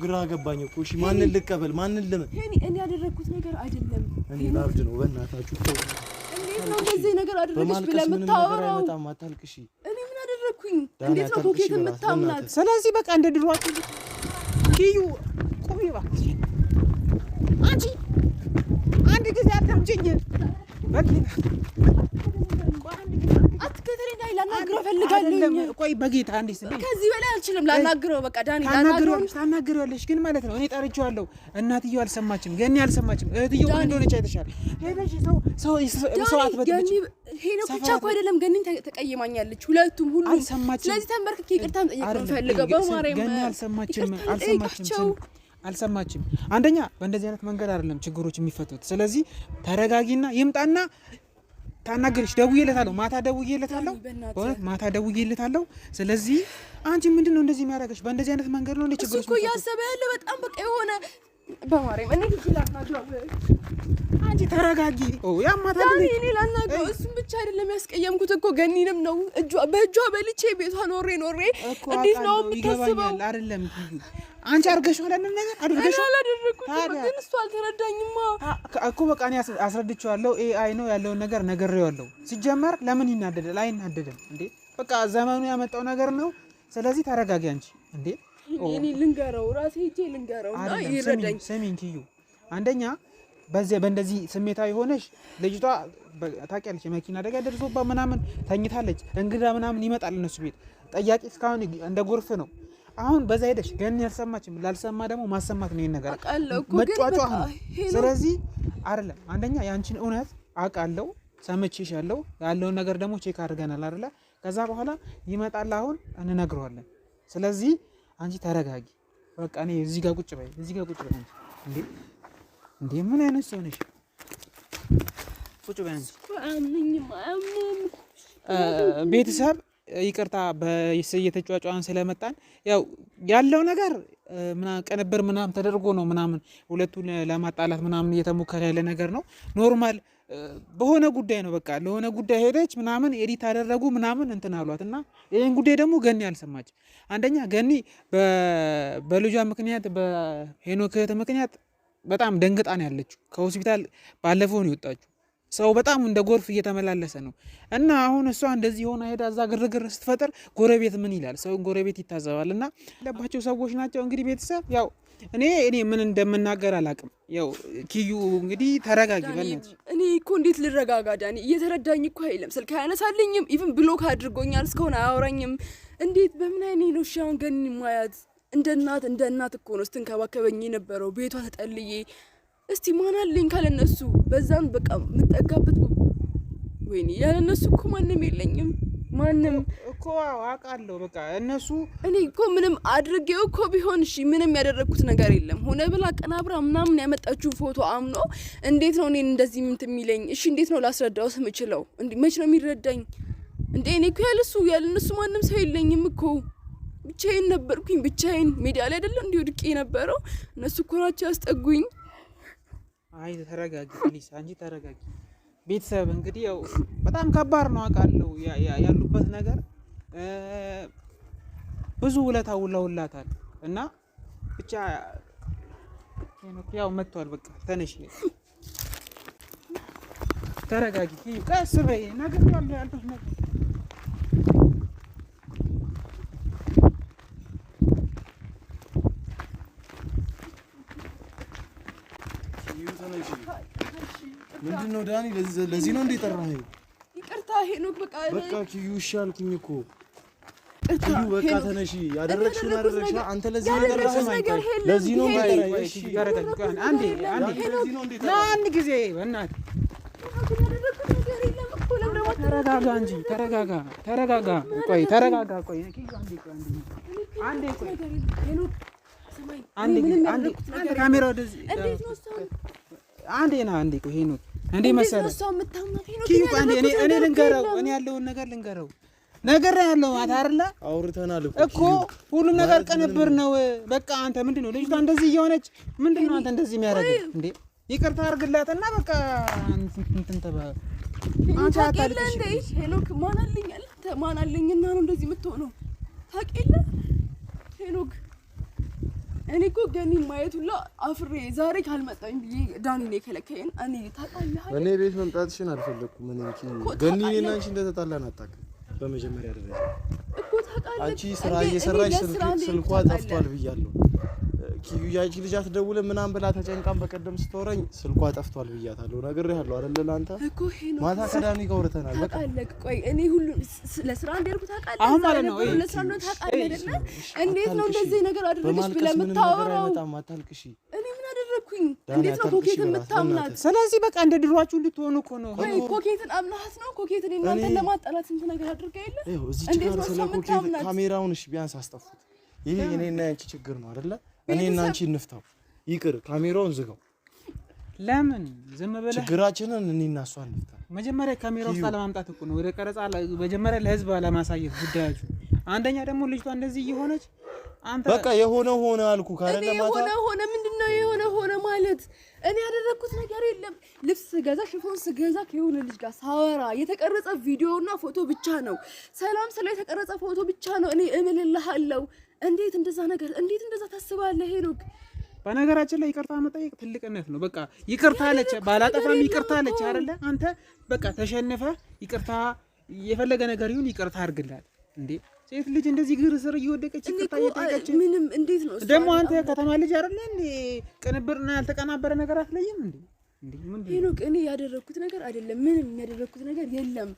ግራ ገባኝ እኮ እሺ ማንን ልቀበል ማንን ልመን እኔ ያደረኩት ነገር አይደለም እኔ ላብድ ነው በእናታችሁ ተው እንዴት ነው እንደዚህ ነገር አድርገሽ ብለህ የምታወራው በጣም አታልቅሽ እኔ ምን አደረኩኝ እንዴት ነው ኮኬት የምታምናት ስለዚህ በቃ እንደ ድሯችሁ ኪዩ ቆይ እባክሽ አንቺ አንድ ጊዜ አታምጪኝ በቃ አትከተለኝ ዳኒ ላናግረው ፈልጋለሁ ቆይ በጌታ አንዴ ስለ ከዚህ በላይ አልችልም ላናግረው በቃ ዳኒ ታናግረዋለሽ ግን ማለት ነው እኔ ጠርቼዋለሁ እናትየው አልሰማችም ገኒ አልሰማችም እህትየው ምን እንደሆነች አይተሻል ሄደሽ ሰው አትበጥብጭ ሄኖክ ብቻ እኮ አይደለም ገኒን ተቀየማኛለች ሁለቱም ሁሉ ስለዚህ ተንበርክኬ ይቅርታም ጠይቀው ፈልገው በማርያም ገኒ አልሰማችም አንደኛ በእንደዚህ አይነት መንገድ አይደለም ችግሮች የሚፈቱት ስለዚህ ተረጋጊና ይምጣና ታናግርሽ ደውዬለታለሁ ማታ ደውዬለታለሁ ስለዚህ አንቺ ምንድነው እንደዚህ የሚያደርግሽ በእንደዚህ አይነት መንገድ ነው እንደ ችግሮች እኮ ያሰበ ያለው በጣም በቃ የሆነ በማርያም እኔ አንቺ ተረጋጊ ያማታ እኔ ላናግረው እሱም ብቻ አይደለም ያስቀየምኩት እኮ ገኒንም ነው በእጇ በልቼ ቤቷ ኖሬ እንዴት ነው የምታስበው አይደለም አንቺ አርገሽው አይደለም ነገር አድርገሽው ግን እሱ አልተረዳኝማ እኮ በቃ እኔ አስረድቼዋለሁ ኤአይ ነው ያለውን ነገር ነግሬዋለሁ ሲጀመር ለምን ይናደዳል አይናደድም እንዴ በቃ ዘመኑ ያመጣው ነገር ነው ስለዚህ ተረጋጊ አንቺ እንዴ እኔ ልንገረው ራሴ ሄጄ ልንገረውና ይረዳኝ ሰሚን ኪዩ አንደኛ በእንደዚህ ስሜታዊ ሆነሽ ልጅቷ ታውቂያለሽ የመኪና አደጋ ደርሶባት ምናምን ተኝታለች እንግዳ ምናምን ይመጣል እነሱ ቤት ጠያቂ እስካሁን እንደ ጎርፍ ነው አሁን በዛ ሄደሽ ገኒ ያልሰማችም ላልሰማ ደግሞ ማሰማት ነው ይሄን ነገር መጫጫው ነው ስለዚህ አይደለም አንደኛ ያንቺን እውነት አውቃለሁ ሰምቼሻለሁ ያለውን ነገር ደግሞ ቼክ አድርገናል አይደለ ከዛ በኋላ ይመጣል አሁን እንነግረዋለን ስለዚህ አንቺ ተረጋጊ በቃ እኔ እዚህ ጋር ቁጭ በይ እንዴ ምን አይነት ሰው ነሽ ቁጭ በይ አንቺ ቤተሰብ ይቅርታ በየተጫጫዋን ስለመጣን ያው ያለው ነገር ቅንብር ምናምን ተደርጎ ነው ምናምን ሁለቱን ለማጣላት ምናምን እየተሞከረ ያለ ነገር ነው ኖርማል በሆነ ጉዳይ ነው በቃ ለሆነ ጉዳይ ሄደች ምናምን ኤዲት አደረጉ ምናምን እንትን አሏትና ይሄን ጉዳይ ደግሞ ገኒ አልሰማች አንደኛ ገኒ በልጇ ምክንያት በሄኖክ ምክንያት በጣም ደንግጣ ነው ያለችው ከሆስፒታል ባለፈው ነው የወጣችው ሰው በጣም እንደ ጎርፍ እየተመላለሰ ነው እና አሁን እሷ እንደዚህ ሆነ ሄዳ እዛ ግርግር ስትፈጥር ጎረቤት ምን ይላል ሰው ጎረቤት ይታዘባልና ለባቸው ሰዎች ናቸው እንግዲህ ቤተሰብ ያው እኔ ምን እንደምናገር አላቅም ያው ኪዩ እንግዲህ ተረጋጊ በእናትሽ እኔ እኮ እንዴት ልረጋጋ ዳኒ እየተረዳኝ እኮ አይደለም ስልክ አያነሳልኝም ኢቭን ብሎክ አድርጎኛል እስካሁን አያወራኝም እንዴት በምን አይኔ ነው ሻውን ገኒ ማያት እንደ እናት እኮ ነው ስትንከባከበኝ የነበረው ቤቷ ተጠልዬ እስቲ ማን አለኝ ካለነሱ በዛን በቃ ምጠጋበት ወይኔ ያለነሱ እኮ ማንም የለኝም ማንም እኮ አውቃለሁ በቃ እነሱ እኔ እኮ ምንም አድርጌው እኮ ቢሆን እሺ ምንም ያደረኩት ነገር የለም ሆነ ብላ ቀናብራ ምናምን ያመጣችሁ ፎቶ አምኖ እንዴት ነው እኔን እንደዚህ የሚለኝ እሺ እንዴት ነው ላስረዳው ስምችለው እንዴ መች ነው የሚረዳኝ እንዴ እኔ እኮ ያለነሱ ማንም ሰው የለኝም እኮ ብቻዬን ነበርኩኝ ብቻዬን ሜዲያ ላይ አይደለም እንዴ ወድቄ ነበረው እነሱ እኮ ናቸው ያስጠጉኝ አይ ተረጋጊ ፕሊስ አንቺ ተረጋጊ ቤተሰብ እንግዲህ ያው በጣም ከባድ ነው አውቃለሁ ያሉበት ነገር ብዙ ውለታውላታል እና ብቻ ያው መጥቷል በቃ ተነሽ ተረጋጊ ቀስ በይ ነገር ያልኩሽ ነገር ምንድነው ዳኒ ለዚህ ነው እንደ ጠራኸኝ ይቅርታ ሄኖክ በቃ ኪዩ እሻልኩኝ እኮ ኪዩ በቃ ተነሺ ያደረግሽው አደረግሽ አንተ ለዚህ ነው ጠራኸኝ ለዚህ ነው እሺ ተረጋጊ አንዴ ለዚህ ነው እንደ አንድ ጊዜ በእናትህ ተረጋጋ እንጂ ተረጋጋ ቆይ ተረጋጋ ቆይ ኪዩ አንዴ ቆይ አንዴ ካሜራ ወደዚህ አንዴ ቆይ ሄኖክ እንዴ መሰለህ ኪዩ አንዴ እኔ ልንገረው እኔ ያለውን ነገር ልንገረው ነገር ያለው ማታ አይደለ አውርተናል እኮ ሁሉም ነገር ቅንብር ነው። በቃ አንተ ምንድነው ልጅቷ እንደዚህ እየሆነች ምንድነው አንተ እንደዚህ የሚያደርገው እንዴ? ይቅርታ አድርግላትና በቃ እንትን ተባ አንተ አታልቅሽ እንዴ? ሄኖክ ማን አለኝና ነው እንደዚህ የምትሆነው? ታውቂያለህ ሄኖክ እኔ እኮ ገኒ ማየት ሁላ አፍሬ ዛሬ ካልመጣኝ ብዬ ዳኒ ነው የከለከየን። እኔ ታውቃለህ እኔ ቤት መምጣትሽን አልፈለኩም። እኔ ገኒ እኔና አንቺ እንደተጣላን አታውቅም። በመጀመሪያ ደረጃ እኮ ታውቃለህ አንቺ ስራ እየሰራሽ ስልኳ ጠፍቷል ብያለሁ። ኪዩያቺ ልጅ አትደውልም ምናምን ብላ ተጨንቃም በቀደም ስትወረኝ ስልኳ ጠፍቷል ብያታለሁ። ነግሬሃለሁ አይደል ለአንተ እኮ ሄኖክ ማታ ከዳኒ ጋር አውርተናል። በቃ ታውቃለህ። ቆይ እኔ ሁሉ ለስራ እንደርኩ ታውቃለህ። አሁን ማለት ነው ለስራ ነው ታውቃለህ አይደል? እንዴት ነው እንደዚህ ነገር አድርገሽ ብለህ የምታወራው? በጣም አታልቅሽ። እኔ ምን አደረኩኝ? እንዴት ነው ኮኬትን የምታምናት? ስለዚህ በቃ እንደ ድሯችሁ ልትሆኑ እኮ ነው። ወይ ኮኬትን አምናት ነው? ኮኬትን እናንተን ለማጣላት ስንት ነገር አድርጋ የለ? እንዴት ነው ስለኮኬት ካሜራውን እሺ ቢያንስ አስጠፉት። ይሄ እኔና ያንቺ ችግር ነው አይደለ? እኔና አንቺ እንፍታው። ይቅር ካሜራውን ዝጋው። ለምን ዝም ብለህ ችግራችንን እኔና እሷ እንፍታው። መጀመሪያ ካሜራው ውስጥ ለማምጣት እኮ ነው ወደ ቀረጻ መጀመሪያ ለህዝብ ለማሳየት ጉዳያችሁ። አንደኛ ደግሞ ልጅቷ እንደዚህ እየሆነች አንተ በቃ የሆነ ሆነ አልኩ ካረለ ማታ ሆነ ምንድነው የሆነ ማለት እኔ ያደረኩት ነገር የለም። ልብስ ስገዛ ሽፎን ስገዛ ከሆነ ልጅ ጋር ሳወራ የተቀረጸ ቪዲዮና ፎቶ ብቻ ነው። ሰላም ስለ የተቀረጸ ፎቶ ብቻ ነው። እኔ እምልልሃለሁ። እንዴት እንደዛ ታስባለህ ሄኖክ? በነገራችን ላይ ይቅርታ መጠየቅ ትልቅነት ነው። በቃ ይቅርታ አለች ባላጠፋም ይቅርታ አለች አይደለ? አንተ በቃ ተሸነፈ ይቅርታ የፈለገ ነገር ይሁን ይቅርታ አድርግላት እንዴ። ሴት ልጅ እንደዚህ ግር ስር እየወደቀች ይቅርታ እየጠየቀች ምንም እንዴት ነው ደግሞ አንተ ከተማ ልጅ አይደለ እንዴ? ቅንብርና ያልተቀናበረ ነገር አትለይም እንዴ? ሄኖክ እኔ ያደረኩት ነገር አይደለም። ምንም ያደረኩት ነገር የለም።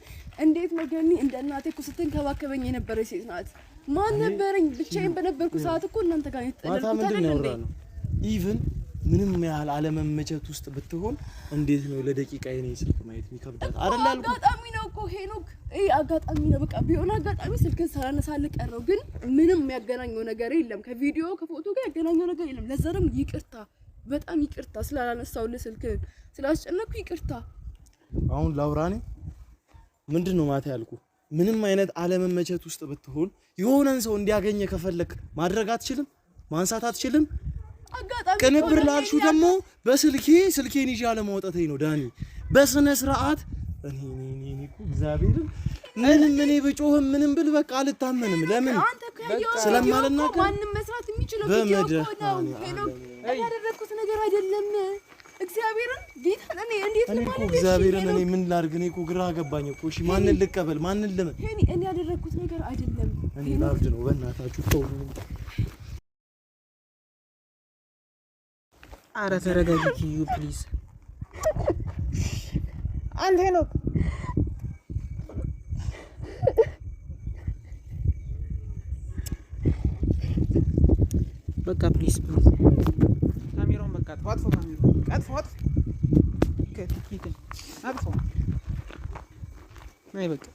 እንዴት ነው ገኒ እንደ እናቴ እኮ ስትንከባከበኝ የነበረች ሴት ናት። ማን ነበረኝ? ብቻዬን በነበርኩ ሰዓት እኮ እናንተ ጋር የተጠለልኩት አይደል እንዴ? ኢቭን ምንም ያህል አለመመቸት ውስጥ ብትሆን እንዴት ነው ለደቂቃ የኔ ስልክ ማየት የሚከብዳት አይደል? አጋጣሚ ነው እኮ ሄኖክ፣ አጋጣሚ ነው በቃ። ቢሆን አጋጣሚ ስልክን ሳላነሳልህ ቀረው። ግን ምንም የሚያገናኘው ነገር የለም። ከቪዲዮ ከፎቶ ጋር ያገናኘው ነገር የለም። ለዛ ደግሞ ይቅርታ፣ በጣም ይቅርታ ስላላነሳውልህ ስልክን ስላስጨነኩ ይቅርታ። አሁን ላውራኔ ምንድነው ማታ ያልኩ? ምንም አይነት አለመመቸት ውስጥ ብትሆን የሆነን ሰው እንዲያገኘ ከፈለክ ማድረግ አትችልም? ማንሳት አትችልም? አጋጣሚ ቅንብር ላልሽው ደግሞ ስልኬን ይዤ አለማውጣቴ ነው ዳኒ። በስነ ስርዓት እኔ እኮ እግዚአብሔርን ምንም ብጮህም ምንም ብል በቃ አልታመንም። ለምን ስለማልናገር ማንንም መስራት የሚችለው ቪዲዮ ነው ሄኖክ። ያደረኩት ነገር አይደለም። እግዚአብሔርን ጌታን እኔ እንዴት ነው ማለት እግዚአብሔርን እኔ ምን ላድርግ? እኔ እኮ ግራ ገባኝ እኮ። እሺ ማንን ልቀበል? ማንን ልመን? እኔ ያደረኩት ነገር አይደለም። እኔ ላብድ ነው። በእናታችሁ ተው። ኧረ ተረጋጊ ኪዩ ፕሊዝ። አንተ ሄኖክ በቃ ፕሊዝ ካሜራውን በቃ አጥፎ ካሜራውን አጥፎ ነይ በቃ